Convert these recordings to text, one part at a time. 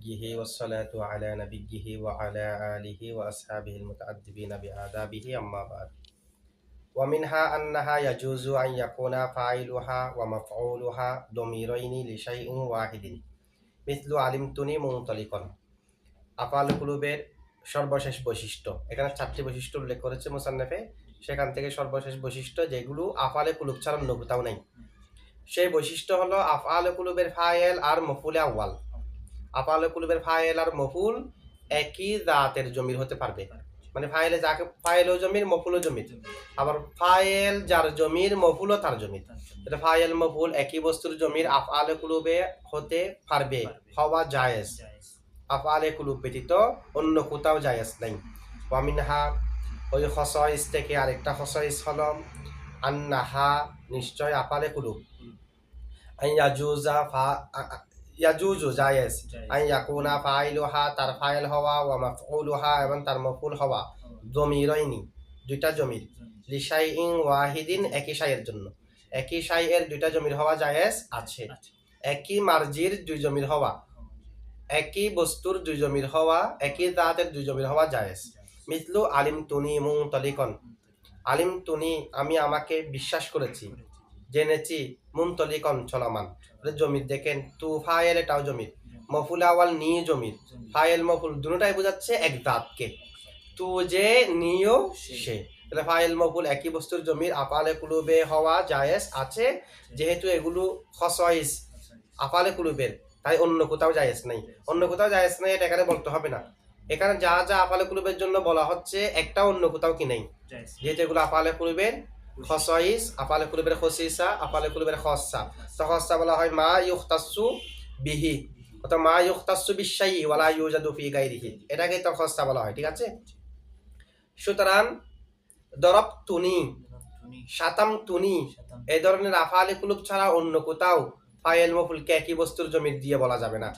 نبيه والصلاة على نبيه وعلى آله وأصحابه المتأدبين بآدابه أما بعد ومنها أنها يجوز أن يكون فاعلها ومفعولها ضميرين لشيء واحد مثل علمتني منطلقا আফআল কুলুবের সর্বশেষ বৈশিষ্ট্য এখানে চারটি বৈশিষ্ট্য উল্লেখ করেছে মুসান্নেফে সেখান থেকে সর্বশেষ বৈশিষ্ট্য যেগুলো আফআলে কুলুব ছাড়া অন্য কোথাও নেই সেই বৈশিষ্ট্য হলো আফআলে কুলুবের ফাইল আর মফুলে আউয়াল আফআলে কুলুবের ফাইল আর মফুল একই জাতের জমির হতে পারবে মানে ফাইলে যাকে ফাইলও জমির মফুলও জমির আবার ফাইল যার জমির মফুলও তার জমির এটা ফাইল মফুল একই বস্তুর জমির আফআলে কুলুবে হতে পারবে হওয়া জায়েজ আফআলে কুলুব ব্যতীত অন্য কোথাও জায়েজ নাই ওয়ামিনহা ওই খসাইস থেকে আরেকটা খসাইস হলো আন্নাহা নিশ্চয় আফআলে কুলুব ইয়াজুজু জায়েজ আন ইয়াকুনা ফাইলুহা তার ফাইল হওয়া ওয়া মাফউলুহা এবং তার মফউল হওয়া জমিরাইনি দুইটা জমির লিশাইইন ওয়াহিদিন একই শাইয়ের জন্য একই শাইয়ের দুইটা জমির হওয়া জায়েজ আছে একই মার্জির দুই জমির হওয়া একই বস্তুর দুই জমির হওয়া একই জাতের দুই জমির হওয়া জায়েজ মিসলু আলিমতুনি মুনতালিকান আলিমতুনি আমি আমাকে বিশ্বাস করেছি জেনেছি মুনতালিকান চলমান জমির দেখেন তু ফাইল এটাও জমির মফুল আওয়াল নি জমির ফাইল মফুল দুটোটাই বোঝাচ্ছে এক জাতকে তু যে নিও সে তাহলে ফাইল মফুল একই বস্তুর জমির আফআলে কুলুবে হওয়া জায়েজ আছে যেহেতু এগুলো খসাইস আফআলে কুলুবের তাই অন্য কোথাও জায়েজ নাই অন্য কোথাও জায়েজ নাই এটা এখানে বলতে হবে না এখানে যা যা আফআলে কুলুবের জন্য বলা হচ্ছে একটা অন্য কোথাও কি নাই যেহেতু এগুলো আফআলে কুলুবের খসাইস আফআলে কুলুবের খসিসা আফআলে কুলুবের খসসা তো খসসা বলা হয় মা ইউখতাসু বিহি অথবা মা ইউখতাসু বিশাই ওয়ালা ইউজাদু ফি গায়রিহি এটাকে তো খসসা বলা হয় ঠিক আছে সুতরাং দরবতুনি শাতামতুনি এই ধরনের আফআলে কুলুব ছাড়া অন্য কোথাও ফাইল মফুলকে একই বস্তুর জমির দিয়ে বলা যাবে না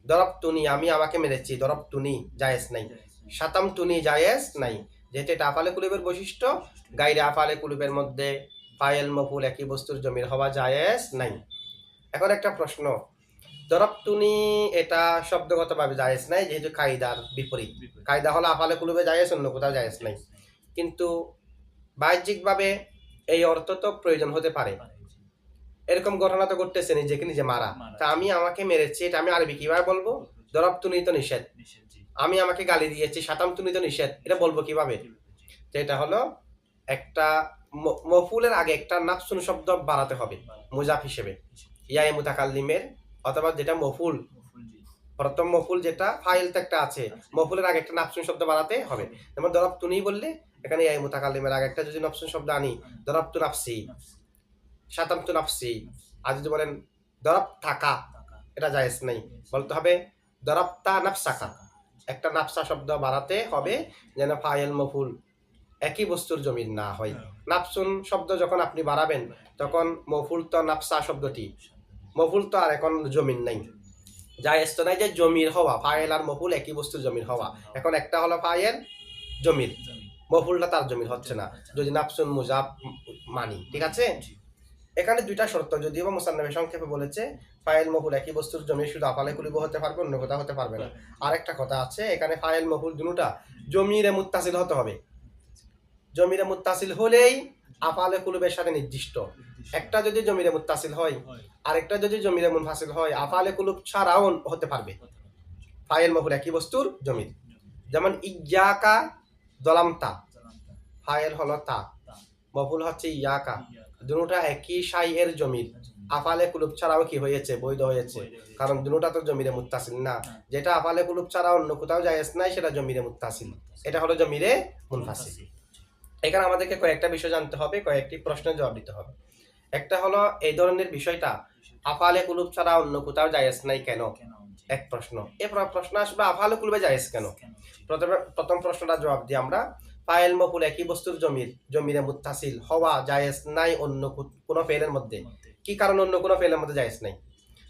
দরবতুনি আমি আমাকে মেরেছি দরবতুনি জায়েজ নাই শাতামতুনি জায়েজ নাই যেহেতু এটা আফআলে কুলুবের বৈশিষ্ট্য গায়রে আফআলে কুলুবের মধ্যে ফাইল মফুল একই বস্তুর জমির হওয়া জায়েজ নাই এখন একটা প্রশ্ন দরবতুনি এটা শব্দগতভাবে জায়েজ নাই যেহেতু কায়দার বিপরীত কায়দা হলো আফআলে কুলুবে জায়েজ অন্য কোথাও জায়েজ নাই কিন্তু বাহ্যিকভাবে এই অর্থ তো প্রয়োজন হতে পারে এরকম ঘটনা তো ঘটতেছে নিজেকে নিজে মারা তা আমি আমাকে মেরেছি এটা আমি আরবি কিভাবে বলবো দরবতুনি তো নিষেধ আমি আমাকে গালি দিয়েছি শাতামতুনি তো নিষেধ এটা বলবো কিভাবে তো এটা হলো একটা মফুলের আগে একটা নাফসুন শব্দ বাড়াতে হবে মুজাফ হিসেবে ইয়া মুতাকাল্লিমের অথবা যেটা মফুল প্রথম মফুল যেটা ফাইল তো একটা আছে মফুলের আগে একটা নাফসুন শব্দ বাড়াতে হবে যেমন দরবতুনি বললে এখানে ইয়া মুতাকাল্লিমের আগে একটা যদি নাফসুন শব্দ আনি দরবতু নাফসি শাতামতু নাফসি আর যদি বলেন দরব থাকা এটা জায়েজ নাই বলতে হবে দরবতা নাফসাকা একটা নাফসা শব্দ বাড়াতে হবে যেন ফাইল মফুল একই বস্তুর জমির না হয় নাফসুন শব্দ যখন আপনি বাড়াবেন তখন মফুল তো নাফসা শব্দটি মফুল তো আর এখন জমির নাই জায়েজ তো নাই যে জমির হওয়া ফাইল আর মফুল একই বস্তুর জমির হওয়া এখন একটা হলো ফাইল জমির মফুলটা তার জমির হচ্ছে না যদি নাফসুন মুজাব মানি ঠিক আছে এখানে দুইটা শর্ত যদিও মুসান্নাফে সংক্ষেপে বলেছে ফাইল মফুল একই বস্তুর জমি শুধু আফআলে কুলুব হতে পারবে অন্য কোথাও হতে পারবে না আরেকটা কথা আছে এখানে ফাইল মফুল দুটোটা জমিরে মুত্তাসিল হতে হবে জমিরে মুত্তাসিল হলেই আফআলে কুলুবের সাথে নির্দিষ্ট একটা যদি জমিরে মুত্তাসিল হয় আরেকটা যদি জমিরে মুনফাসিল হয় আফআলে কুলুব ছাড়াও হতে পারবে ফাইল মফুল একই বস্তুর জমির যেমন ইয়াকা দলামতা ফাইল হলো তা মফুল হচ্ছে ইয়াকা দুটোটা একই শাইয়ের জমির আফআলে কুলুব ছাড়াও কি হয়েছে বৈধ হয়েছে কারণ দুটোটা তো জমিরে মুত্তাসিল না যেটা আফআলে কুলুব ছাড়া অন্য কোথাও জায়েজ নাই সেটা জমিরে মুত্তাসিল এটা হলো জমিরে মুনফাসিল এখানে আমাদেরকে কয়েকটা বিষয় জানতে হবে কয়েকটি প্রশ্নের জবাব দিতে হবে একটা হলো এই ধরনের বিষয়টা আফআলে কুলুব ছাড়া অন্য কোথাও জায়েজ নাই কেন এক প্রশ্ন এরপর প্রশ্ন আসবে আফআলে কুলুবে জায়েজ কেন প্রথম প্রশ্নটা জবাব দিই আমরা ফাইল মফুল একই বস্তুর জমিরে মুত্তাসিল হওয়া জায়েজ নাই অন্য কোনো ফেলের মধ্যে কি কারণ অন্য কোনো ফেলের মধ্যে জায়েজ নাই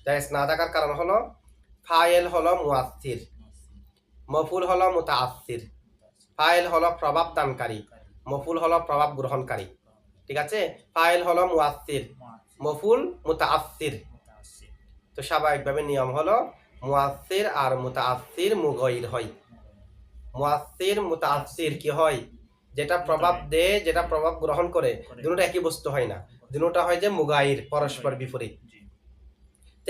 জায়েজ না থাকার কারণ হলো ফাইল হলো মুআসসির মফুল হলো মুতাআসসির ফাইল হলো প্রভাব দানকারী মফুল হলো প্রভাব গ্রহণকারী ঠিক আছে ফাইল হলো মুআসসির মফুল মুতাআসসির তো স্বাভাবিকভাবে নিয়ম হলো মুআসসির আর মুতাআসসির মুগাইর হয়। মুআসসির মুতাআসসির কি হয়, যেটা প্রভাব দেয়, যেটা প্রভাব গ্রহণ করে, দুটোটা একই বস্তু হয় না, দুটোটা হয় যে মুগাইর, পরস্পর বিপরীত।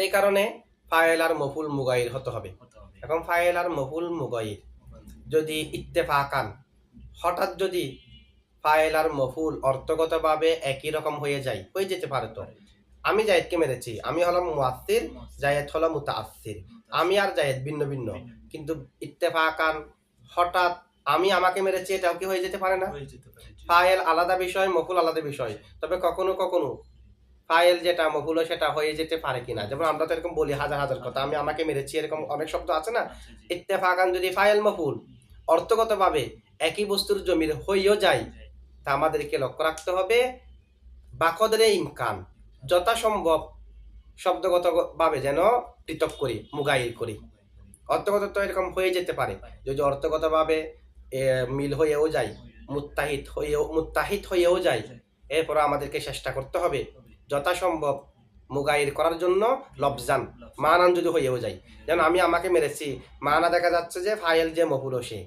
এই কারণে ফাইল আর মফুল মুগাইর হতে হবে। এখন ফাইল আর মফুল মুগাইর যদি ইত্তেফাকান, হঠাৎ যদি ফাইল আর মফুল অর্থগতভাবে একই রকম হয়ে যায়, হয়ে যেতে পারে। তো আমি জায়েদকে মেরেছি, আমি হলাম মুআসসির, জায়েদ হলো মুতাআসসির, আমি আর জায়েদ ভিন্ন ভিন্ন, কিন্তু ইত্তেফাকান হঠাৎ আমি আমাকে মেরেছি, এটাও কি হয়ে যেতে পারে না? ফাইল আলাদা বিষয়, মফুল আলাদা বিষয়, তবে কখনো কখনো ফাইল যেটা মফুল সেটা হয়ে যেতে পারে কিনা। যেমন আমরা তো এরকম বলি হাজার হাজার কথা, আমি আমাকে মেরেছি, এরকম অনেক শব্দ আছে না। ইত্তেফাকান যদি ফাইল মফুল অর্থগতভাবে একই বস্তুর জমির হয়েও যায়, তা আমাদেরকে লক্ষ্য রাখতে হবে বাকদরে ইমকান, যথাসম্ভব শব্দগতভাবে যেন পৃথক করি, মুগাইর করি। অর্থগত তো এরকম হয়ে যেতে পারে, যদি অর্থগতভাবে মিল হয়েও যায়, মুত্তাহিদ হয়েও যায়, এরপর আমাদেরকে চেষ্টা করতে হবে যথাসম্ভব মুগাইর করার জন্য লফজান, মানান যদি হয়েও যায়। যেন আমি আমাকে মেরেছি, মানা দেখা যাচ্ছে যে ফাইল যে মফুল, সে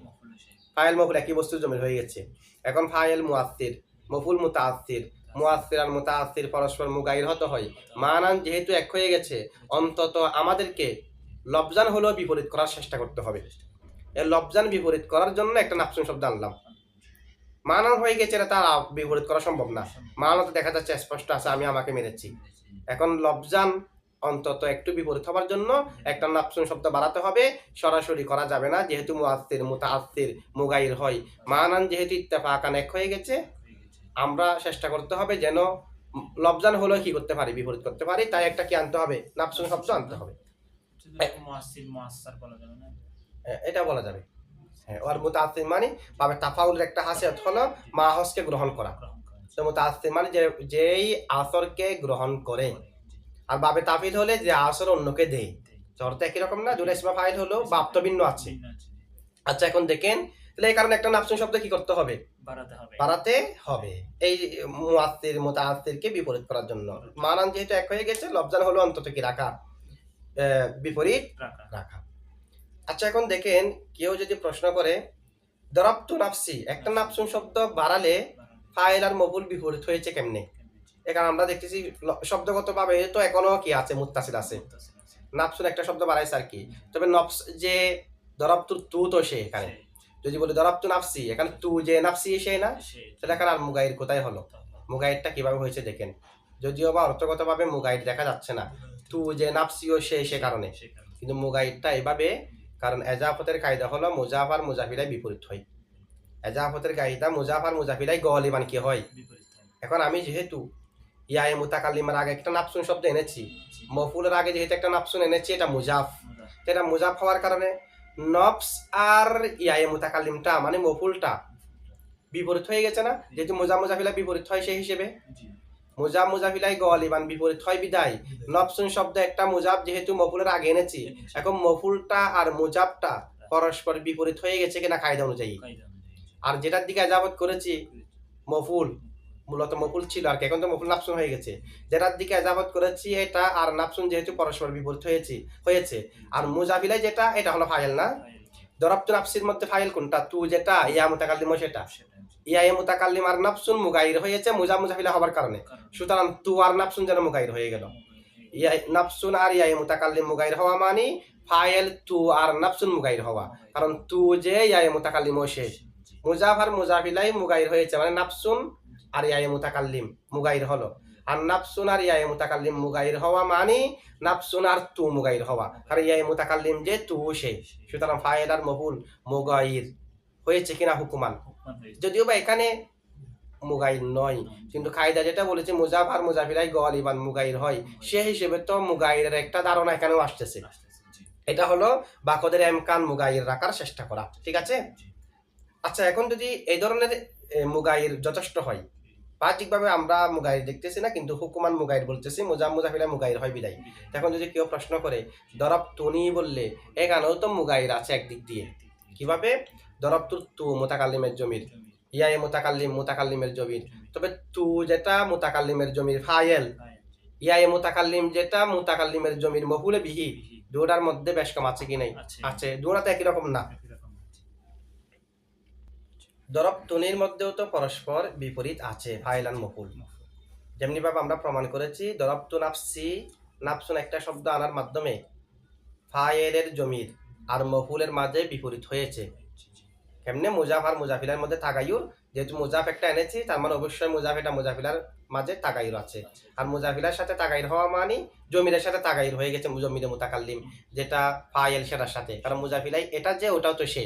ফাইল মফুল একই বস্তুর জমির হয়ে গেছে। এখন ফাইল মুআসসির, মফুল মুতাআসসির, মুআসসির আর মুতাআসসির পরস্পর মুগাইর হতে হয়। মানান যেহেতু এক হয়ে গেছে, অন্তত আমাদেরকে লফজান হলেও বিপরীত করার চেষ্টা করতে হবে। এই লফজান বিপরীত করার জন্য একটা নাফসুন শব্দ আনলাম। মানান হয়ে গেছে, এটা তার বিপরীত করা সম্ভব না। মানান তো দেখা যাচ্ছে স্পষ্ট আছে, আমি আমাকে মেরেছি। এখন লফজান অন্তত একটু বিপরীত হবার জন্য একটা নাফসুন শব্দ বাড়াতে হবে, সরাসরি করা যাবে না, যেহেতু মুআসসির মুতাআসসির মুগাইর হয়। মানান যেহেতু ইত্তেফাকান এক হয়ে গেছে, আমরা চেষ্টা করতে হবে যেন লফজান হলেও কি করতে পারি, বিপরীত করতে পারি। তাই একটা কি আনতে হবে, নাফসুন শব্দ আনতে হবে। এটা বলা যাবে। হ্যাঁ, ওর মুতাআসসির মানে বাবে তাফাউলের একটা হাসিয়াত হলো মাহসকে গ্রহণ করা। তো মুতাআসসির মানে যেই আসরকে গ্রহণ করে, আর বাবে তাফিদ হলে যে আসর অন্যকে দেয়। অর্থ একই রকম না, দুটো ইসমা ফাইল হলো বাপ তো ভিন্ন আছে। আচ্ছা, এখন দেখেন তাহলে এই কারণে একটা নাফসুন শব্দ কি করতে হবে, বাড়াতে হবে, এই মুআসসির মুতাআসসিরকে বিপরীত করার জন্য। মানান যেহেতু এক হয়ে গেছে, লফজান হলো অন্তত কি রাখা, বিপরীত রাখা। আচ্ছা, এখন দেখেন কেউ যদি প্রশ্ন করে দরাবতু নাফসি, একটা নাফসুন শব্দ বাড়ালে ফাইল আর মফুল বিপরীত হয়েছে কেমনে? এখানে আমরা দেখতেছি শব্দগতভাবে তো এখনো কি আছে, মুত্তাসিল আছে। নাফসুন একটা শব্দ বাড়াইছে আর কি, তবে নফস যে দরাবতু তু তো সে, এখানে যদি বলি দরাবতু নাফসি, এখানে তু যে নাফসি সে না, সেটা এখানে আর মুগাইর কোথায় হলো? মুগাইরটা কিভাবে হয়েছে দেখেন, যদিও বা অর্থগতভাবে মুগাইর দেখা যাচ্ছে না, তু যে নাফসি ও সে কারণে, কিন্তু মুগাইরটা এভাবে, কারণ এজাফতের কায়দা হলো মুজাফ আর মুজাফিলাই বিপরীত হয়। এজাফতের কায়দা মুজাফ আর মুজাফিলাই গলিবান কি হয়। এখন আমি যেহেতু ইয়ায়ে মুতাকাল্লিমের আগে একটা নাফসুন শব্দ এনেছি, মফুলের আগে যেহেতু একটা নাফসুন এনেছি, এটা মুজাফ। এটা মুজাফ হওয়ার কারণে নফস আর ইয়ায়ে মুতাকাল্লিমটা মানে মফুলটা বিপরীত হয়ে গেছে না, যেহেতু মুজাফিলাই বিপরীত হয়, সেই হিসেবে মুজাফিলাই গলিবান বিপরীত হয় বিদায় নফসুন শব্দ একটা মুজাফ যেহেতু মফুলের আগে এনেছি, এখন মফুলটা আর মুজাফটা পরস্পর বিপরীত হয়ে গেছে কিনা কায়দা অনুযায়ী। আর যেটার দিকে এজাবত করেছি মফুল, মূলত মফুল ছিল আর কি, এখন তো মফুল নাফসুন হয়ে গেছে। যেটার দিকে এজাবত করেছি এটা আর নাফসুন যেহেতু পরস্পর বিপরীত হয়েছে, আর মুজাফিলাই যেটা এটা হলো ফাইল না। দরাবতু নাফসির মধ্যে ফাইল কোনটা, তু যেটা, ইয়া মুতাকাল্লিম সেটা। ইয়া মুতাকাল্লিম আর নাফসুন মুগাইর হয়েছে মুজাফিলা হবার কারণে, সুতরাং তু আর নাফসুন যেন মুগাইর হয়ে গেল। ইয়া নাফসুন আর ইয়া মুতাকাল্লিম মুগাইর হওয়া মানে ফাইল তু আর নাফসুন মুগাইর হওয়া, কারণ তু যে ইয়া মুতাকাল্লিম সে, মুজাফ আর মুজাফিলাই মুগাইর হয়েছে, মানে নাফসুন আর ইয়া মুতাকাল্লিম মুগাইর হলো। আর নাফসুন আর ইয়া মুতাকাল্লিম মুগাইর হওয়া মানে নাফসুন আর তু মুগাইর হওয়া, কারণ ইয়া মুতাকাল্লিম যে তু সে, সুতরাং ফাইল আর মফুল মুগাইর হয়েছে কিনা হুকুমান। যদিও বা এখানে মুগাইর নয়, কিন্তু কায়দা যেটা বলেছে মুজাফ আর মুজাফিলাই গলিবান মুগাইর হয়, সে হিসেবে তো মুগাইরের একটা ধারণা এখানেও আসতেছে। এটা হলো বাকদের এমকান মুগাইর রাখার চেষ্টা করা, ঠিক আছে। আচ্ছা, এখন যদি এই ধরনের মুগাইর যথেষ্ট হয়, বাহ্যিকভাবে আমরা মুগাইর দেখতেছি না, কিন্তু হুকুমান মুগাইর বলতেছি, মুজাফিলা মুগাইর হয় বিদায়। এখন যদি কেউ প্রশ্ন করে দরাবতুনি বললে, এখানেও তো মুগাইর আছে একদিক দিয়ে। কিভাবে? দরাবতু তু মুতাকাল্লিমের জমির, ইয়ায়ে মুতাকাল্লিমের জমির, তবে তু যেটা মুতাকাল্লিমের জমির ফাইল, ইয়ায়ে মুতাকাল্লিম যেটা মুতাকাল্লিমের জমির মফুলে বিহি, দুটার মধ্যে বেশ কম আছে কি নাই? আছে। দুটা তো একই রকম না। দরব তুনির মধ্যেও তো পরস্পর বিপরীত আছে ফাইল আর মফুল। যেমনি ভাবে আমরা প্রমাণ করেছি দরবতু নাফসি, নাফসুন একটা শব্দ আনার মাধ্যমে ফাইলের জমির আর মফুলের মাঝে বিপরীত হয়েছে। কেমনে? মুজাফ আর মুজাফিলার মধ্যে তাগায়ুর, যেহেতু মুজাফ একটা এনেছি তার মানে অবশ্যই মুজাফ এটা মুজাফিলার মাঝে তাগায়ুর আছে। আর মুজাফিলার সাথে তাগায়ুর হওয়া মানে জমিরের সাথে তাগায়ুর হয়ে গেছে জমিরে মুতাকাল্লিম, যেটা ফাইল সেটার সাথে, কারণ মুজাফিলাই এটা যে ওটাও তো সে।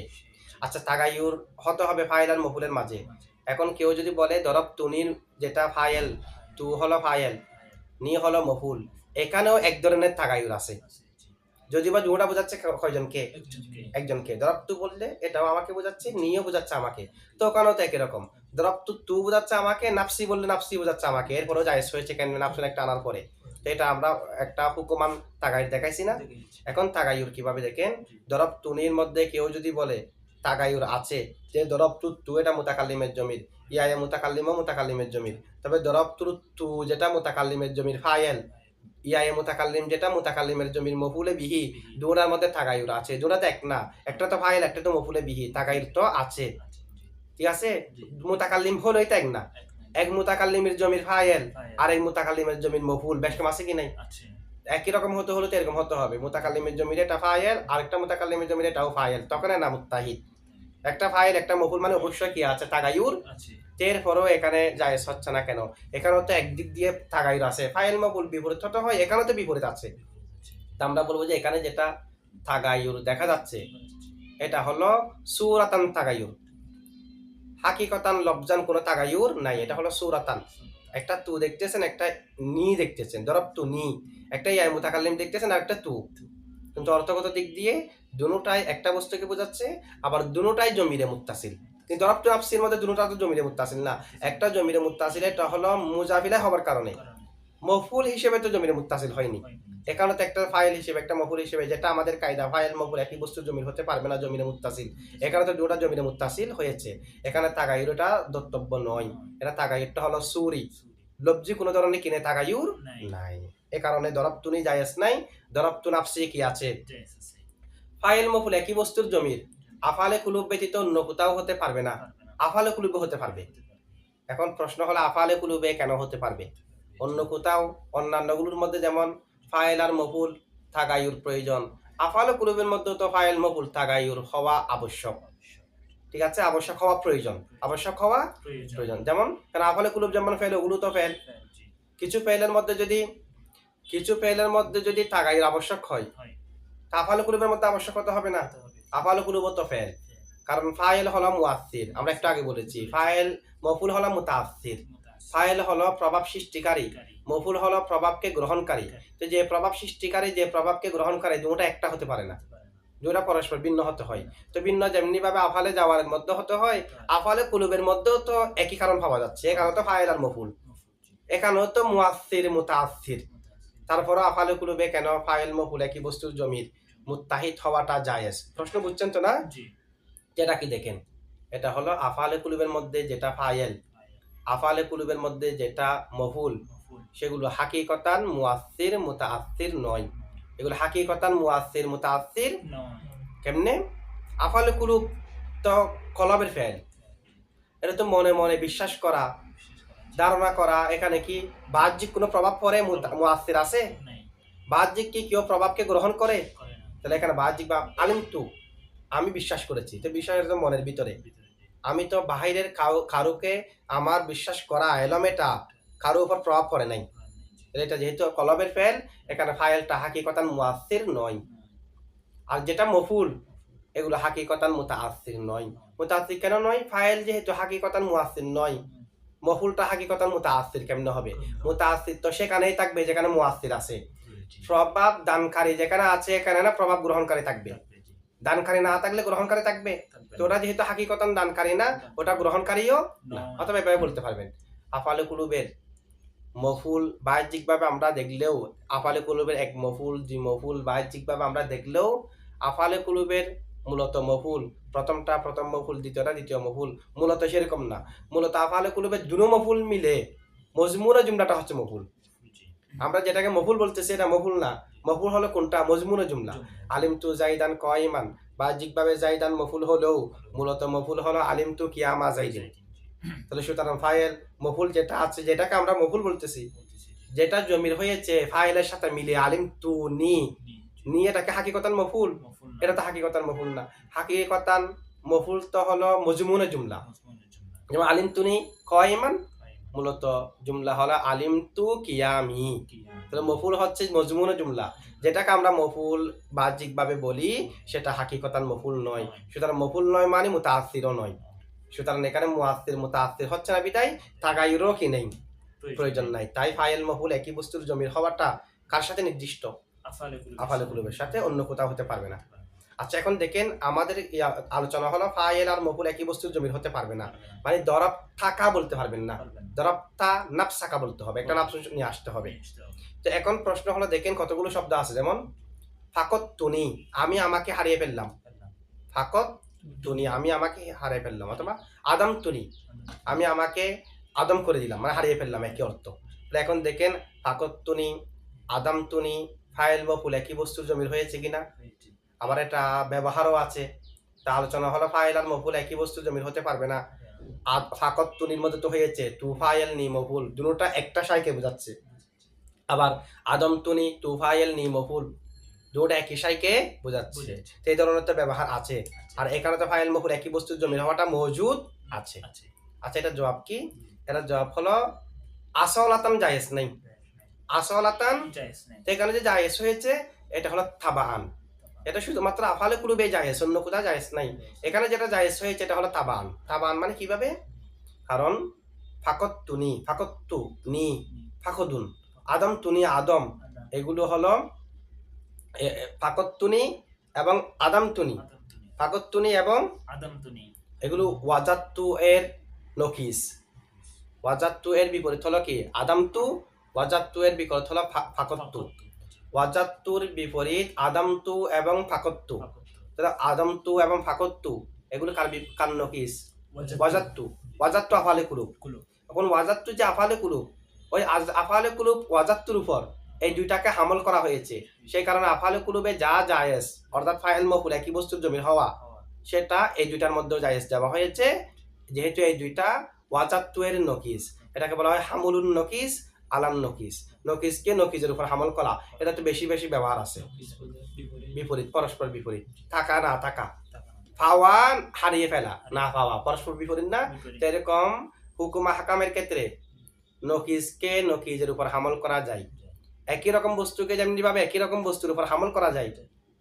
আচ্ছা, তাগায়ুর হতে হবে ফাইল আর মফুলের মাঝে। এখন কেউ যদি বলে দরব তুনির যেটা ফাইল, তু হলো ফাইল, নি হলো মফুল, এখানেও এক ধরনের তাগায়ুর আছে। যদি বা জোড়া বোঝাচ্ছে কয়জনকে? একজনকে। দরবতু বললে এটাও আমাকে বোঝাচ্ছে, নিও বোঝাচ্ছে আমাকে, তো ওখানেও তো একই রকম। দরবতু তু বোঝাচ্ছে আমাকে, নাফসি বললে নাফসি বোঝাচ্ছে আমাকে, এরপরেও জায়েজ হয়েছে কেন? নাফসুন একটা আনার পরে। তো এটা আমরা একটা হুকুমান তাগায়ুর দেখাইছি না? এখন তাগায়ুর কিভাবে দেখেন, দরব তুনির মধ্যে কেউ যদি বলে তাগায়ুর আছে, যে দরবতু তু এটা মুতাকাল্লিমের জমির, ইয়া মুতাকাল্লিমও মুতাকাল্লিমের জমির, তবে দরবতু তু যেটা মুতাকাল্লিমের জমির ফাইল, ইয়ায়ে মুতাকাল্লিম যেটা মুতাকাল্লিমের জমির মফুলে বিহি, দুটার মধ্যে তাগায়ুর আছে। দুটা তো এক না, একটা তো ফাইল একটা তো মফুলে বিহি, তাগায়ুর তো আছে। ঠিক আছে? মুতাকাল্লিম হলোই তো এক না, এক মুতাকাল্লিমের জমির ফাইল আর এক মুতাকাল্লিমের জমির মফুল, বেশ কম আছে কি নাই? একই রকম হতে হলে তো এরকম হতে হবে, মুতাকাল্লিমের জমির এটা ফাইল আর একটা মুতাকাল্লিমের জমির এটাও ফাইল, তখন না মুত্তাহিদ। একটা ফাইল একটা মফুল মানে অবশ্যই কি আছে? তাগায়ুর। এরপরেও এখানে জায়েজ হচ্ছে না কেন? এখানেও তো একদিক দিয়ে তাগায়ুর আছে, ফাইল মফুল বিপরীত হতে হয়, এখানেও তো বিপরীত আছে। তা আমরা বলবো যে এখানে যেটা তাগায়ুর দেখা যাচ্ছে এটা হলো সূরাতান তাগায়ুর, হাকিকতান লফজান কোনো তাগায়ুর নাই, এটা হলো সূরাতান। একটা তু দেখতেছেন, একটা নি দেখতেছেন, দরব তু নি, একটা ইয়া মুতাকাল্লিম দেখতেছেন আর একটা তু, কিন্তু অর্থগত দিক দিয়ে দুটোটাই একটা বস্তুকে বোঝাচ্ছে, আবার দুটোটাই জমিরে মুত্তাসিল। কিন্তু দরব তু নাফসির মধ্যে দুটোটা তো জমিরে মুত্তাসিল না, একটা জমিরে মুত্তাসিল, এটা হলো মুজাফিলা হবার কারণে, মফুল হিসেবে তো জমিরে মুত্তাসিল হয়নি। এখানে তো একটা ফাইল হিসেবে একটা মফুল হিসেবে, যেটা আমাদের কায়দা ফাইল মফুল একই বস্তু জমির হতে পারবে না জমিরে মুত্তাসিল, এখানে তো দুটো জমিরে মুত্তাসিল হয়েছে। এখানে তাগায়ুরটা দত্তব্য নয়, এটা তাগায়ুরটা হলো সুরি, লব্জি কোনো ধরনের কিনে তাগায়ুর নাই। এ কারণে দরব তুনি জায়েজ নাই, দরব তু নাফসি কি আছে? ফাইল মফুল একই বস্তুর জমির, আফালে কুলুব ব্যতীত অন্য কোথাও হতে পারবে না, আফালে কুলুবে হতে পারবে। এখন প্রশ্ন হলো আফালে কুলুবে কেন হতে পারবে? অন্য কোথাও অন্যান্যগুলোর মধ্যে যেমন ফাইল আর মফুল তাগায়ুর প্রয়োজন, আফালে কুলুবের মধ্যে তো ফাইল মফুল তাগায়ুর হওয়া আবশ্যক। ঠিক আছে, আবশ্যক হওয়া প্রয়োজন, আবশ্যক হওয়া প্রয়োজন। যেমন কারণ আফালে কুলুব যেমন ফেল, ওগুলো তো ফেল। কিছু ফেলের মধ্যে যদি তাগায়ুর আবশ্যক হয়, আফালে কুলুবের মধ্যে আবশ্যক হতে হবে না? আফালে কুলুব তো ফেল, কারণ ফাইল হলো মুআসসির, আমরা একটু আগে বলেছি ফাইল, মফুল হলো মুতাআসসির। ফাইল হলো প্রভাব সৃষ্টিকারী, মফুল হলো প্রভাবকে গ্রহণকারী। তো যে প্রভাব সৃষ্টিকারী যে প্রভাবকে গ্রহণকারী দুটো একটা হতে পারে না, দুটা পরস্পর ভিন্ন হতে হয়। তো ভিন্ন যেমনি ভাবে আফালে যাওয়ার মধ্যে হতে হয়, আফালে কুলুবের মধ্যেও তো একই কারণ পাওয়া যাচ্ছে, এখানে তো ফাইল আর মফুল, এখানেও তো মুআসসির মুতাআসসির। তারপরে আফালে কুলুবে কেন ফাইল মফুল একই বস্তুর জমির মুত্তাহিদ হওয়াটা জায়েজ। প্রশ্ন বুঝছেন তো না? যেটা কি দেখেন, এটা হলো আফালে কুলুবের মধ্যে যেটা ফাইল, আফালে কুলুবের মধ্যে যেটা মফুল, সেগুলো হাকিকতান মুআসসির মুতাআসসির নয়। এগুলো হাকিকতান মুআসসির মুতাআসসির কেমনে? আফালে কুলুব তো কলবের ফেল, এটা তো মনে মনে বিশ্বাস করা, ধারণা করা। এখানে কি বাহ্যিক কোনো প্রভাব পড়ে? মুআসসির আছে? বাহ্যিক কি কেউ প্রভাবকে গ্রহণ করে? তাহলে এখানে বাহ্যিক বা আলিমতু, আমি বিশ্বাস করেছি, তো বিষয়ের তো মনের ভিতরে, আমি তো বাহিরের কারুকে আমার বিশ্বাস করা এলম, এটা কারো উপর প্রভাব পড়ে নাই। এটা যেহেতু কলবের ফেল, এখানে ফাইলটা হাকিকতান মুআসসির নয়। আর যেটা মফুল, এগুলো হাকিকতান মুতাআসসির নয়। মুতাআসসির কেন নয়? ফাইল যেহেতু হাকিকতান মুআসসির নয়, মফুলটা হাকিকতান মুতাআসসির কেমনে হবে? মুতাআসসির তো সেখানেই থাকবে যেখানে মুআসসির আছে। প্রভাব দানকারী যেখানে আছে, এখানে না প্রভাব গ্রহণকারী থাকবে, দানকারী না থাকলে গ্রহণকারী থাকবে। তো ওটা যেহেতু হাকিকতান দানকারী না, ওটা গ্রহণকারীও না। অথবা এভাবে বলতে পারবেন আফালে কুলুবের মফুল বাহ্যিকভাবে আমরা দেখলেও, আফালে কুলুবের এক মফুল দুই মফুল বাহ্যিকভাবে আমরা দেখলেও, আফালে কুলুবের মূলত মফুল প্রথমটা প্রথম মফুল, দ্বিতীয়টা দ্বিতীয় মফুল, মূলত সেরকম না। মূলত আফালে কুলুবের দুনো মফুল মিলে মজমুরা জুমলাটা হচ্ছে মফুল। আমরা যেটাকে মফুল বলতেছি এটা মফুল না, মফুল হলো কোনটা? মজমুনে জুমলা। আলিম তু জাইদান কাইমান, বাহ্যিকভাবে জাইদান মফুল হলেও মূলত মফুল হলো আলিম তু কিয়ামা জাইদিন। তাহলে সুতরাং ফাইল মফুল যেটা আছে, যেটাকে আমরা মফুল বলতেছি, যেটা জমির হয়েছে ফাইলের সাথে মিলে আলিম তু নি এটাকে হাকিকতান মফুল? এটা তো হাকিকতান মফুল না। হাকিকতান মফুল তো হলো মজমুনে জুমলা। যেমন আলিম তুনি কাইমান, মূলত জুমলা হলো আলিম তু কিয়ামি। তাহলে মফুল হচ্ছে মজমুনে জুমলা। যেটাকে আমরা মফুল বাহ্যিকভাবে বলি সেটা হাকিকতান মফুল নয়। সুতরাং মফুল নয় মানে মুতাআসসিরও নয়। সুতরাং এখানে মুতাআসসির হচ্ছে না বিদায় তাগায়ুরও কি নেই, প্রয়োজন নাই। তাই ফাইল মফুল একই বস্তুর জমির হওয়াটা কার সাথে নির্দিষ্ট? আফআলে কুলুবের সাথে, অন্য কোথাও হতে পারবে না। আচ্ছা, এখন দেখেন আমাদের আলোচনা হলো ফাইল আর মফুল একই বস্তুর জমির হতে পারবে না, মানে দরব থাকা বলতে পারবেন না, দরব তা নাফসাকা বলতে হবে, একটা নাফস নিয়ে আসতে হবে। তো এখন প্রশ্ন হলো দেখেন কতগুলো শব্দ আছে, যেমন ফাকত তুনি, আমি আমাকে হারিয়ে ফেললাম, ফাকত তুনি আমি আমাকে হারিয়ে ফেললাম, অথবা আদম তুনি আমি আমাকে আদম করে দিলাম, মানে হারিয়ে ফেললাম, একই অর্থ। এখন দেখেন ফাকত তুনি, আদম তুনি, ফাইল মফুল একই বস্তুর জমির হয়েছে কিনা। আবার এটা ব্যবহারও আছে। তা আলোচনা হলো ফাইল আর মফুল একই বস্তুর জমির হতে পারবে না। ফাকত তুনির মধ্যে তো হয়েছে তু ফাইল নি মফুল, দুটোটা একটা শাইকে বোঝাচ্ছে। আবার আদম তুনি তু ফাইল নি মফুল, দুটো একই শাইকে বোঝাচ্ছে। এই ধরনের তো ব্যবহার আছে। আর এখানে তো ফাইল মফুল একই বস্তুর জমির হওয়াটা মজুদ আছে। আচ্ছা, এটা জবাব কি? এটা জবাব হলো আসলাতান জায়েজ নাই। আসলাতান এখানে যে জায়েজ হয়েছে এটা হলো তাবাআন, এটা শুধুমাত্র আফআলে কুলুবে জায়েজ, অন্য কোথাও জায়েজ নাই। এখানে যেটা জায়েজ হয়েছে এটা হলো তাবাআন। তাবাআন মানে কিভাবে? কারণ ফাকত তুনি, ফাকত্তু নি, ফাকদুন, আদম তুনি আদম, এগুলো হলো ফাকত্তুনি এবং আদম তুনি, ফাকত্তুনি এবং আদম তুনি, এগুলো ওয়াজাত্তু এর নকিস। ওয়াজাত্তু এর বিপরীত হলো কি? আদম তু। ওয়াজাত্তু এর বিপরীত হলো ফাকত্তু। ওয়াজাত্তুর বিপরীত আদম তু এবং ফাকত্তু। তাহলে আদম তু এবং ফাকত্তু এগুলো কার নকিস? ওয়াজাত্তু। ওয়াজাত্তু আফআলে কুলুব। এখন ওয়াজাত্তু যে আফআলে কুলুব, ওই আফআলে কুলুব ওয়াজাত্তুর উপর এই দুইটাকে হামল করা হয়েছে। সেই কারণে আফআলে কুলুবে যা জায়েজ, অর্থাৎ ফাইল মফুল একই বস্তুর জমির হওয়া, সেটা এই দুইটার মধ্যেও জায়েজ দেওয়া হয়েছে। যেহেতু এই দুইটা ওয়াজাত্তু এর নকিস, এটাকে বলা হয় হামুলুন নকিস আলান নকিস। নকিসকে নকিসের উপর হামল করা, এটা তো বেশি বেশি ব্যবহার আছে। বিপরীত, পরস্পর বিপরীত, থাকা না থাকা, পাওয়া হারিয়ে ফেলা, না পাওয়া, পরস্পর বিপরীত না। এরকম হুকুমা হাকামের ক্ষেত্রে নকিসকে নকিসের উপর হামল করা যায়। একই রকম বস্তুকে যেমনি ভাবে একই রকম বস্তুর উপর হামল করা যায়,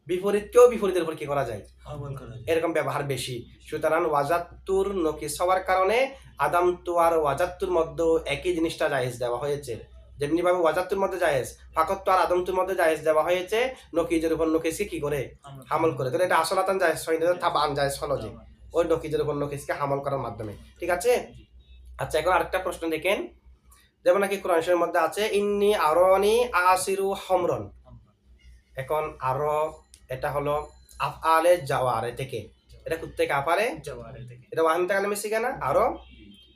বিপরীতকেও বিপরীতের উপর কি করা যায়? এরকম ব্যবহার বেশি। সুতরাং ওয়াজাত্তুর নকিস হওয়ার কারণে আদম তু আর ওয়াজাত্তুর মধ্যে একই জিনিসটা জায়েজ দেওয়া হয়েছে। যেমনি ভাবে ওয়াজাত্তুর মধ্যে জায়েজ, ফাকত আর আদম তুর মধ্যে জায়েজ দেওয়া হয়েছে নকিজের উপর নকিসকে কি করে? হামল করে। তাহলে এটা আসলাতান জায়েজ হয় না, তাবান জায়েজ হলো যে ওই নকিজের উপর নকিসকে হামল করার মাধ্যমে। ঠিক আছে? আচ্ছা, এখন আরেকটা প্রশ্ন দেখেন, যেমন নাকি কোরআন শরীফের মধ্যে আছে ইন্নি আরনি আসিরু হমরন। এখন আরো এটা হলো আফআলে জাওয়ারে থেকে, এটা কোত্থেকে? আফআলে জাওয়ারে থেকে। এটা ওয়াহান থেকে আলমে শিখে না? আরো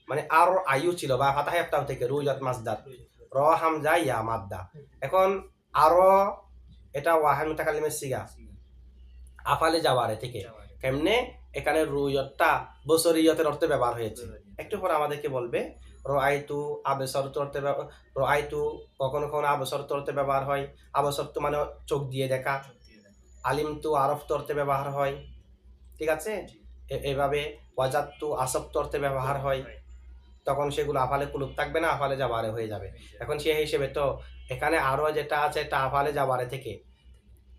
মানে আর আয়ু ছিল বা ফাতাহ ইফতাহ থেকে, রুইয়াত মাসদার, র হামজা ইয়া মাদ্দা। এখন আরো এটা ওয়াহান মুতাকাল্লিমে সিগা, আফআলে জাওয়ারে থেকে। কেমনে? এখানে রুইয়তটা বসরিয়তের অর্থে ব্যবহার হয়েছে। একটু পর আমাদেরকে বলবে রাআইতু আবসারতু অর্থে রাআইতু কখনো কখনো আবসারতু অর্থে ব্যবহার হয়। আবসারতু মানে চোখ দিয়ে দেখা। আলিমতু আরফতু অর্থে ব্যবহার হয়। ঠিক আছে? এইভাবে ওয়াজাত্তু আসবতু অর্থে ব্যবহার হয়। তখন সেগুলো আফআলে কুলুব থাকবে না, আফআলে জাওয়ারে হয়ে যাবে। এখন সেই হিসেবে তো এখানে আরো যেটা আছে এটা আফআলে জাওয়ারে থেকে,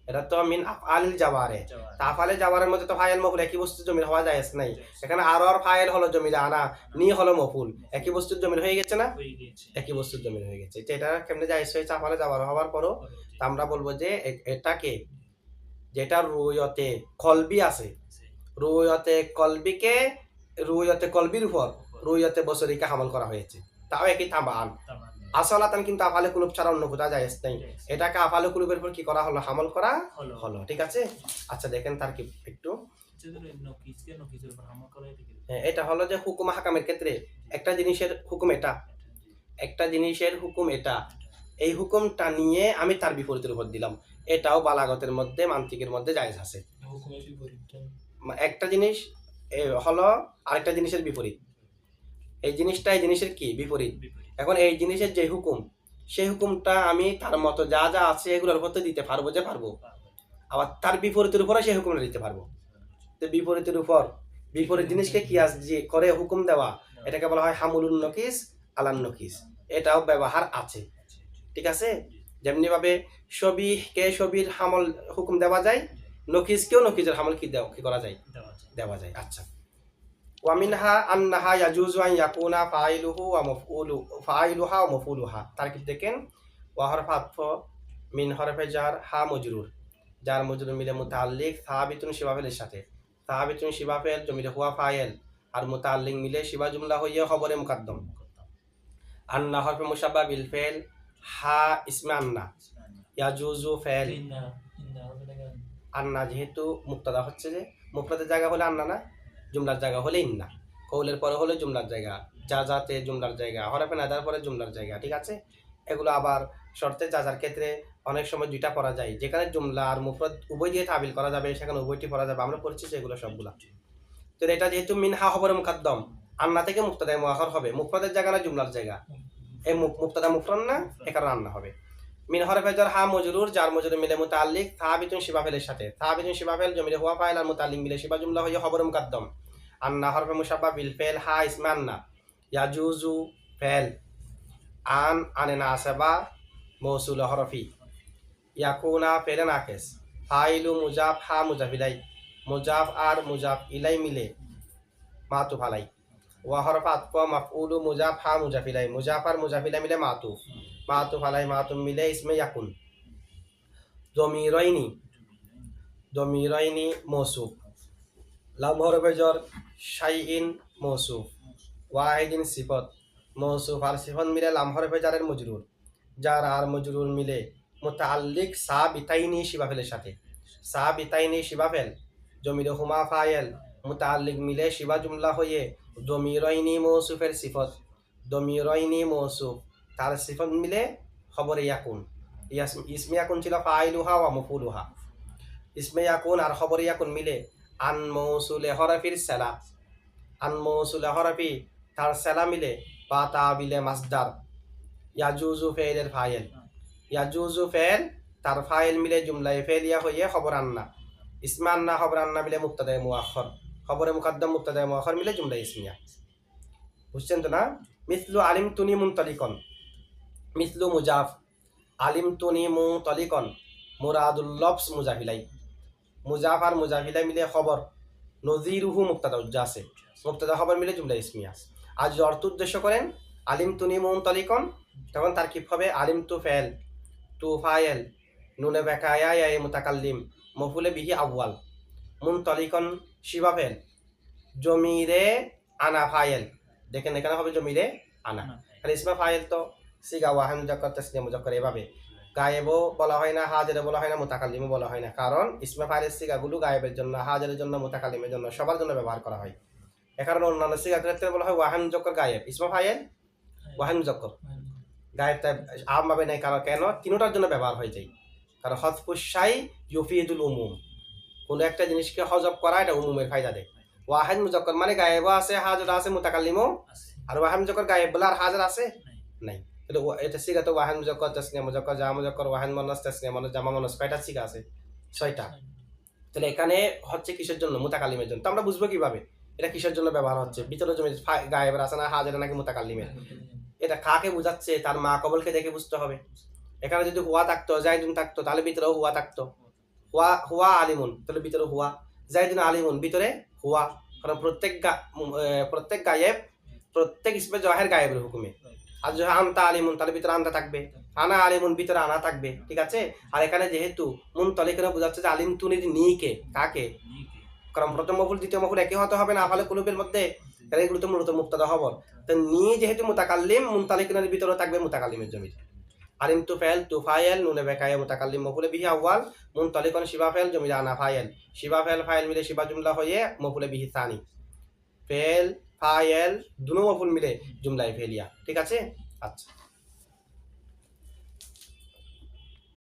এটা তো মিন আফআলিল জাওয়ারে। তা আফআলে জাওয়ারের মধ্যে তো ফাইল মফুল একই বস্তুর জমির হওয়া জায়েজ নাই। এখানে আরো আর ফাইল হলো জমির আনা, নি হলো মফুল, একই বস্তুর জমির হয়ে গেছে না? একই বস্তুর জমির হয়ে গেছে। এটা কেমনে জায়েজ হয়েছে আফআলে জাওয়ারে হওয়ার পরও? আমরা বলবো যে এটাকে, যেটা রুয়তে কলবি আছে, রুয়তে কলবিকে, রুয়তে কলবির উপর রুয়তে বসরিকে হামল করা হয়েছে, তাও একই তাবান। আসলাতান কিন্তু আফআলে কুলুব ছাড়া অন্য কোথাও জায়েজ নাই। এটাকে আফআলে কুলুবের উপর কি করা হলো? হামল করা হলো। ঠিক আছে? আচ্ছা, দেখেন তার কি একটু, এটা হলো যে হুকুম হাকামের ক্ষেত্রে একটা জিনিসের হুকুম এটা, একটা জিনিসের হুকুম এটা, এই হুকুমটা নিয়ে আমি তার বিপরীতের উপর দিলাম, এটাও বালাগতের মধ্যে মান্তিকের মধ্যে জায়েজ আছে। একটা জিনিস হলো আরেকটা জিনিসের বিপরীত, এই জিনিসটা এই জিনিসের কি বিপরীত। এখন এই জিনিসের যে হুকুম, সেই হুকুমটা আমি তার মতো যা যা আছে এগুলোর উপর দিতে পারবো, যে পারবো, আবার তার বিপরীতের উপরে সেই হুকুমটা দিতে পারবো। তো বিপরীতের উপর বিপরীত জিনিসকে কিয়াস যে করে হুকুম দেওয়া, এটাকে বলা হয় হামুলুন নকিস আলান নকিস, এটাও ব্যবহার আছে। ঠিক আছে, যেমনি ভাবে সবিহকে সবির হামল হুকুম দেওয়া যায়, নকিসকেও নকিসের হামল কি করা যায়, দেওয়া যায়। আচ্ছা, ওয়ামিনহা আন্নাহা ইয়াজুজু আন ইয়াকুনা ফাইলুহু ওয়া মাফউলু ফাইলুহা ওয়া মাফউলুহা। তারকিব দেখেন, ওয়া হরফ আতফ মিন হরফে জার হা মজরুর, জার মজরুর মিলে মুতাআল্লিক সাবিতুন শিবা ফেলের সাথে, সাবিতুন শিবা ফেল জমিরে হুয়া ফাইল, আর মুতাআল্লিক মিলে শিবা জুমলা হইয়া খবরে মুকাদ্দম। আন্না হরফে মুশাব্বা বিল ফেল, হা ইসমে আন্না, ইয়াজুজু ফেল। আন্না যেহেতু মুক্তাদা হচ্ছে, যে মুফরাদের জায়গা হলে আন্না না, জুমলার জায়গা হলে ইন্না, কৌলের পরে হলে জুমলার জায়গা, যা যাতে জুমলার জায়গা, হরফে নাদার পরে জুমলার জায়গা। ঠিক আছে, এগুলো আবার শর্তে যাজার ক্ষেত্রে অনেক সময় দুইটা পড়া যায়, যেখানে জুমলা আর মুফরদ উভয় দিয়ে তাবিল করা যাবে, সেখানে উভয়টি পড়া যাবে, আমরা পড়ছি সেগুলো সবগুলা। তো এটা যেহেতু মিনহা খবরে মুকাদ্দম, আন্না থেকে মুক্তাদা মুআখার হবে, মুফরদের জায়গা না জুমলার জায়গা, এই মুক্তাদা মুফরদ না, এ কারণে আন্না হবে। মিন হরফে জার হা মজরুর, জার মজরুর মিলে মুতাআল্লিক সাবিতুন শিবা ফেলের সাথে, সাবিতুন শিবা ফেল জমিরে হুয়া ফাইল, আর মুতাআল্লিক মিলে শিবা জুমলা হইয়া খবরে মুকাদ্দম। আন্না হরফে মুশাব্বা বিল ফেল, হা ইসমে আন্না, ইয়াজুজু ফেল, আন আনে নাসবা মৌসুল হরফি, ইয়াকুনা ফেলে নাকেস, ফাইলু মুজাফ হা মুজাফ ইলাই, মুজাফ আর মুজাফ ইলাই মিলে মাতুফ আলাই, ওয়া হরফ আতফ মাফউলু মুজাফ হা মুজাফ ইলাই, মুজাফ আর মুজাফ ইলাই মিলে মাতুফ, মাতুফ আলাই মাতুফ মিলে ইসমে ইয়াকুন। দমিরাইনি, দমিরাইনি মৌসুফ, লাম হরফে জর শাইইন মৌসুফ, ওয়াহিদিন সিফত, মৌসুফ আর সিফত মিলে লাম হরফে জারের মজরুর, জার আর মজরুর মিলে মুতাআল্লিক সাবিতাইনি শিবা ফেলের সাথে, সাবিতাইনি শিবা ফেল জমিরে হুমা ফাইল, মুতাআল্লিক মিলে শিবা জুমলা হয়ে দমিরাইনি মৌসুফের সিফত, দমিরাইনি মৌসুফ তার সিফত মিলে খবরে ইয়াকুন, ইসমে ইয়াকুন ছিল ফাইলুহা ওয়া মাফউলুহা, ইসমে ইয়াকুন আর খবরে ইয়াকুন মিলে আন মৌসুলে হরফির সেলা, আন মৌসুলে হরফি তার সেলা মিলে বা তাবিলে মাসদার, ইয়াজুজু ফেলের ফাইল, ইয়াজুজু ফেল তার ফাইল মিলে জুমলায় ফেলিয়া হইয়ে খবর আন্না, ইসমে আন্না খবর আন্না মিলে মুক্তাদায়ে মুআখার, খবরে মুকাদ্দম মুক্তাদায়ে মুআখার মিলে জুমলা ইসমিয়া। বুঝছেন তো না? মিসলু আলিম তুনি মুনতালিকন, মিসলু মুজাফ, আলিম তুনি মুনতালিকন, মুরাদুল লফস মুজাফিলাই, মুজাফ আর মুজাফিলাই মিলে খবর, নজিরুহু মুক্তাদা উজ্জা আছে, মুক্তাদা খবর মিলে জুমলা ইসমিয়া। আর যদি অর্থ উদ্দেশ্য করেন আলিম তুনি মুনতালিকন, তখন তার কি হবে, আলিম তু ফেল, তু ফাইল, নুনে বেকায়া ইয়া মুতাকাল্লিম, মফুলে বিহি আউয়াল, মুনতালিকন শিবা ফেল, জমিরে আনা ফাইল। দেখেন এখানে হবে জমিরে আনা, তাহলে ইসমা ফাইল তো সিগা ওয়াহিদ মুজাক্কার তাসনিয়া মুজাক্কার, এভাবে গায়েবও বলা হয় না, হাজিরে বলা হয় না, মুতাকাল্লিমও বলা হয় না, কারণ ইসমা ফাইলের সিগাগুলো গায়েবের জন্য, হাজিরের জন্য, মুতাকাল্লিমের জন্য, সবার জন্য ব্যবহার করা হয়। এখানে অন্যান্য সিগার ক্ষেত্রে বলা হয় ওয়াহিদ মুজাক্কার গায়েব, ইসমা ফাইল ওয়াহিদ মুজাক্কার গায়েব, তাই আমভাবে নেই, কারণ কেন তিনটার জন্য ব্যবহার হয়ে যায়, কারণ হযফুশ শাই ইউফিদুল উমুম, কোনো একটা জিনিসকে হযফ করা এটা উমুমের ফায়দা দেয়। ওয়াহিদ মুজাক্কার মানে গায়েবও আছে, হাজির আছে, মুতাকাল্লিমও, আর ওয়াহিদ মুজাক্কার গায়েব বলে আর হাজির আছে নাই, তাহলে এটা সিগা তো ওয়াহিদ মুজাক্কার তাসনিয়া মুজাক্কার জামা মুজাক্কার ওয়াহিদ মুয়ান্নাস তাসনিয়া মুয়ান্নাস জামা মুয়ান্নাস, কয়টা সিগা আছে? 6টা। তাহলে এখানে হচ্ছে কিসের জন্য? মুতাকাল্লিমের জন্য। তো আমরা বুঝবো কিভাবে এটা কিসের জন্য ব্যবহার হচ্ছে? ভিতরে জমি গায়েবের আছে না, হাজির নাকি মুতাকাল্লিমের, এটা কাকে বোঝাচ্ছে? তার মা কবলকে দেখে বুঝতে হবে। এখানে যদি হুয়া থাকতো, জাইদুন থাকতো, তাহলে ভিতরেও হুয়া থাকতো, হুয়া আলিমুন, তাহলে ভিতরে হুয়া, জাইদুন আলিমুন, ভিতরে হুয়া, কারণ প্রত্যেক গায়েব, প্রত্যেক ইসমে জহের গায়েবের হুকুমে। আর যদি আনতা আলিমুন, তাহলে ভিতরে আনতা থাকবে, আনা আলিমুন, ভিতরে আনা থাকবে। ঠিক আছে, আর এখানে যেহেতু মুনতালিক বোঝাচ্ছে যে আলিম তুনির নিকে, কাকে? কারণ প্রথম মফুল দ্বিতীয় মফুল একই হতে হবে না আফালে কুলুবের মধ্যে, তাহলে এগুলো তো মূলত মুক্তাদা খবর। তো নি যেহেতু মুতাকাল্লিম, মুনতালিকের ভিতরে থাকবে মুতাকাল্লিমের জমি। আলিম তু ফেল, তু ফাইল, নুনে বেকায়া মুতাকাল্লিম, মফুলে বিহি আউয়াল, মুনতালিকন শিবা ফেল, জমি আনা ফাইল, শিবা ফেল ফাইল মিলে শিবা জুমলা হয়ে মফুলে বিহি সানি, ফেল ফাইল দুনো মফুল মিলে জুমলায় ফেলিয়া। ঠিক আছে, আচ্ছা।